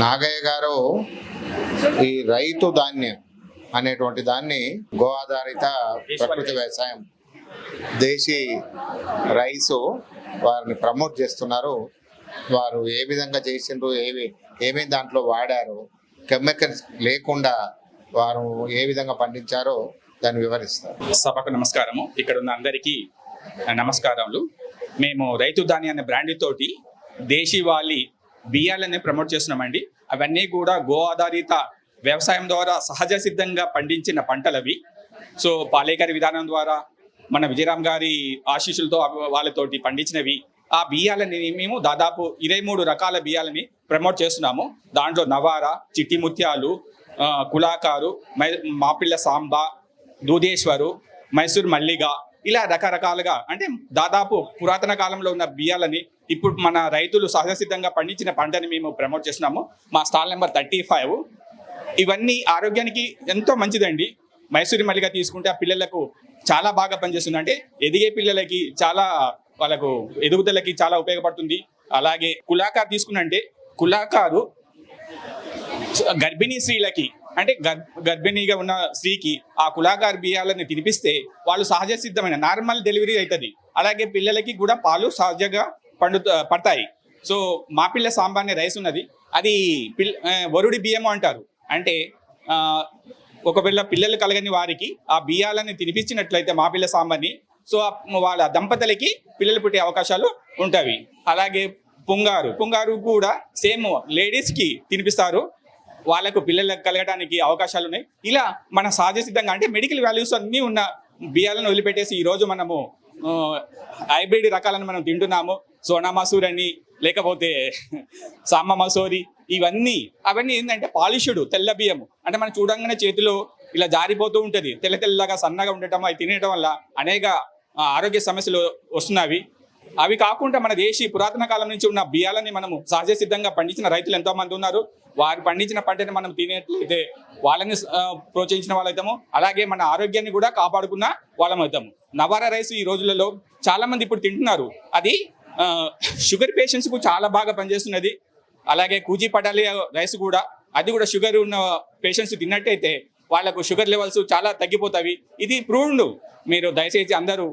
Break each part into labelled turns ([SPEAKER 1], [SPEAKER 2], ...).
[SPEAKER 1] నాగయ్య గారు ఈ రైతు ధాన్యం అనేటువంటి దాన్ని గో ఆధారిత ప్రకృతి వ్యవసాయం దేశీ రైసు వారిని ప్రమోట్ చేస్తున్నారు. వారు ఏ విధంగా చేసిండ్రు, ఏమేమి దాంట్లో వాడారు, కెమికల్స్ లేకుండా వారు ఏ విధంగా పండించారో దాన్ని వివరిస్తారు.
[SPEAKER 2] సభకు నమస్కారము. ఇక్కడ ఉన్న అందరికీ నమస్కారాలు. మేము రైతు ధాన్య అనే బ్రాండ్ తోటి దేశీవాలి బియ్యాలని ప్రమోట్ చేస్తున్నామండి. అవన్నీ కూడా గో ఆధారిత వ్యవసాయం ద్వారా సహజ సిద్ధంగా పండించిన పంటలవి. సో పాలేకరి విధానం ద్వారా మన విజయరామ్ గారి ఆశీస్సులతో వాళ్ళతోటి పండించినవి. ఆ బియ్యాలని మేము దాదాపు 23 రకాల బియ్యాలని ప్రమోట్ చేస్తున్నాము. దాంట్లో నవారా, చిట్టి ముత్యాలు, కులాకారు, మాపిళ్ళ సాంబా, దూదేశ్వరు, మైసూర్ మల్లిగా, ఇలా రకరకాలుగా అంటే దాదాపు పురాతన కాలంలో ఉన్న బియ్యాలని ఇప్పుడు మన రైతులు సహజసిద్ధంగా పండించిన పంటని మేము ప్రమోట్ చేస్తున్నాము. మా స్టాల్ నెంబర్ 35. ఇవన్నీ ఆరోగ్యానికి ఎంతో మంచిదండి. మైసూరి మల్లిగా తీసుకుంటే ఆ పిల్లలకు చాలా బాగా పనిచేస్తుంది. అంటే ఎదిగే పిల్లలకి చాలా, వాళ్ళకు ఎదుగుదలకి చాలా ఉపయోగపడుతుంది. అలాగే కులాకారు తీసుకున్నంటే కులాకారు గర్భిణీ స్త్రీలకి, అంటే గర్భిణీగా ఉన్న స్త్రీకి ఆ కులాకారు బియ్యాలని తినిపిస్తే వాళ్ళు సహజ సిద్ధమైన నార్మల్ డెలివరీ అవుతుంది. అలాగే పిల్లలకి కూడా పాలు సహజంగా పడతాయి. సో మాపిళ్ళ సాంబా అనే రైస్ ఉన్నది, అది వరుడి బియ్యము అంటారు. అంటే ఒకవేళ పిల్లలు కలగని వారికి ఆ బియ్యాలని తినిపించినట్లయితే మాపిళ్ళ సాంబాని, సో వాళ్ళ దంపతులకి పిల్లలు పుట్టే అవకాశాలు ఉంటాయి. అలాగే పుంగారు కూడా సేమ్ లేడీస్కి తినిపిస్తారు, వాళ్ళకు పిల్లలకు కలగడానికి అవకాశాలు ఉన్నాయి. ఇలా మన సహజ సిద్ధంగా అంటే మెడికల్ వాల్యూస్ అన్నీ ఉన్న బియ్యాలను వదిలిపెట్టేసి ఈరోజు మనము హైబ్రిడ్ రకాలను మనం తింటున్నాము. సోనా మసూర్ అని, లేకపోతే సామ మసూరి, అవన్నీ ఏంటంటే పాలిష్డ్ తెల్ల బియ్యము. అంటే మనం చూడంగానే చేతిలో ఇలా జారిపోతూ ఉంటుంది, తెల్లగా సన్నగా ఉండటం, అవి తినడం వల్ల అనేక ఆరోగ్య సమస్యలు వస్తున్నాయి. అవి కాకుండా మన దేశీ పురాతన కాలం నుంచి ఉన్న బియ్యాలని మనము సహజ సిద్ధంగా పండించిన రైతులు ఎంతో మంది ఉన్నారు. వారు పండించిన పంటని మనం తినేట్లయితే వాళ్ళని ప్రోత్సహించిన వాళ్ళైతాము. అలాగే మన ఆరోగ్యాన్ని కూడా కాపాడుకున్న వాళ్ళం అవుతాము. నవారా రైస్ ఈ రోజులలో చాలా మంది ఇప్పుడు తింటున్నారు. అది షుగర్ పేషెంట్స్కు చాలా బాగా పనిచేస్తున్నది. అలాగే కూజీ పటాలి రైస్ కూడా, అది కూడా షుగర్ ఉన్న పేషెంట్స్ తిన్నట్టయితే వాళ్ళకు షుగర్ లెవెల్స్ చాలా తగ్గిపోతాయి. ఇది ప్రూవ్డ్. మీరు దయచేసి అందరూ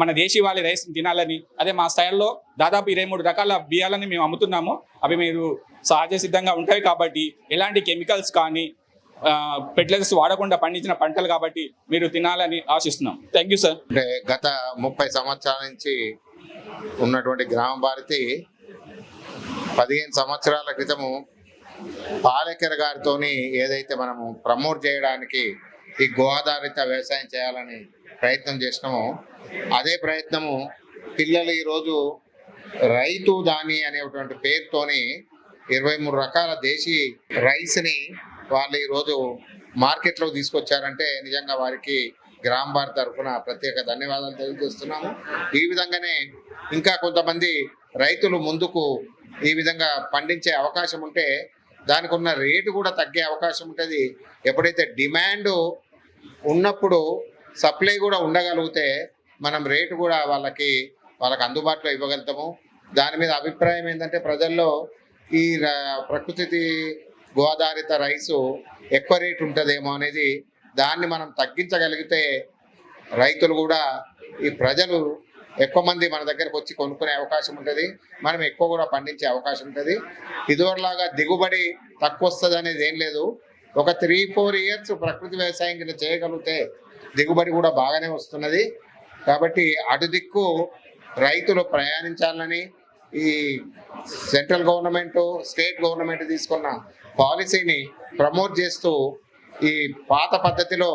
[SPEAKER 2] మన దేశీవాలి రైస్ తినాలని, అదే మా స్థాయిలో దాదాపు 23 రకాల బియ్యాలని మేము అమ్ముతున్నాము. అవి మీరు సహజ సిద్ధంగా ఉంటాయి కాబట్టి ఎలాంటి కెమికల్స్ కానీ ఫెర్టిలైజర్స్ వాడకుండా పండించిన పంటలు కాబట్టి మీరు తినాలని ఆశిస్తున్నాం. Thank you sir.
[SPEAKER 1] అంటే గత 30 సంవత్సరాల నుంచి ఉన్నటువంటి గ్రామ భారతి 15 సంవత్సరాల క్రితము పాలేకర్ గారితో ఏదైతే మనము ప్రమోట్ చేయడానికి ఈ గో ఆధారిత వ్యవసాయం చేయాలని ప్రయత్నం చేసినామో, అదే ప్రయత్నము పిల్లలు ఈరోజు రైతు ధాని అనేటువంటి పేరుతోని 23 రకాల దేశీ రైస్ని వాళ్ళు ఈరోజు మార్కెట్లో తీసుకొచ్చారంటే నిజంగా వారికి గ్రామ భారత్ తరఫున ప్రత్యేక ధన్యవాదాలు తెలియజేస్తున్నాము. ఈ విధంగానే ఇంకా కొంతమంది రైతులు ముందుకు ఈ విధంగా పండించే అవకాశం ఉంటే దానికి ఉన్న రేటు కూడా తగ్గే అవకాశం ఉంటుంది. ఎప్పుడైతే డిమాండ్ ఉన్నప్పుడు సప్లై కూడా ఉండగలిగితే మనం రేటు కూడా వాళ్ళకి అందుబాటులో ఇవ్వగలుగుతాము. దాని మీద అభిప్రాయం ఏంటంటే ప్రజల్లో ఈ ప్రకృతి గో ఆధారిత రైసు ఎక్కువ రేటు ఉంటుందేమో అనేది, దాన్ని మనం తగ్గించగలిగితే రైతులు కూడా, ఈ ప్రజలు ఎక్కువ మంది మన దగ్గరకు వచ్చి కొనుక్కునే అవకాశం ఉంటుంది, మనం ఎక్కువ కూడా పండించే అవకాశం ఉంటుంది. ఇదివరలాగా దిగుబడి తక్కువ వస్తుంది అనేది ఏం లేదు. ఒక 3-4 ఇయర్స్ ప్రకృతి వ్యవసాయం కింద చేయగలిగితే దిగుబడి కూడా బాగానే వస్తున్నది. కాబట్టి అటు దిక్కు రైతులు ప్రయాణించాలని ఈ సెంట్రల్ గవర్నమెంట్, స్టేట్ గవర్నమెంట్ తీసుకున్న పాలసీని ప్రమోట్ చేస్తూ ఈ పాత పద్ధతిలో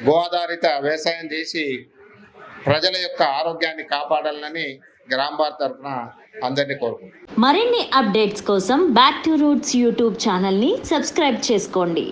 [SPEAKER 1] గో ఆధారిత వ్యవసాయం చేసి ప్రజల యొక్క ఆరోగ్యాన్ని కాపాడాలని గ్రామ భారత్ తరఫున అందరినీ కోరుకుంటున్నాను.
[SPEAKER 3] మరిన్ని అప్డేట్స్ కోసం బ్యాక్ టు రూట్స్ యూట్యూబ్ ఛానల్ని సబ్స్క్రైబ్ చేసుకోండి.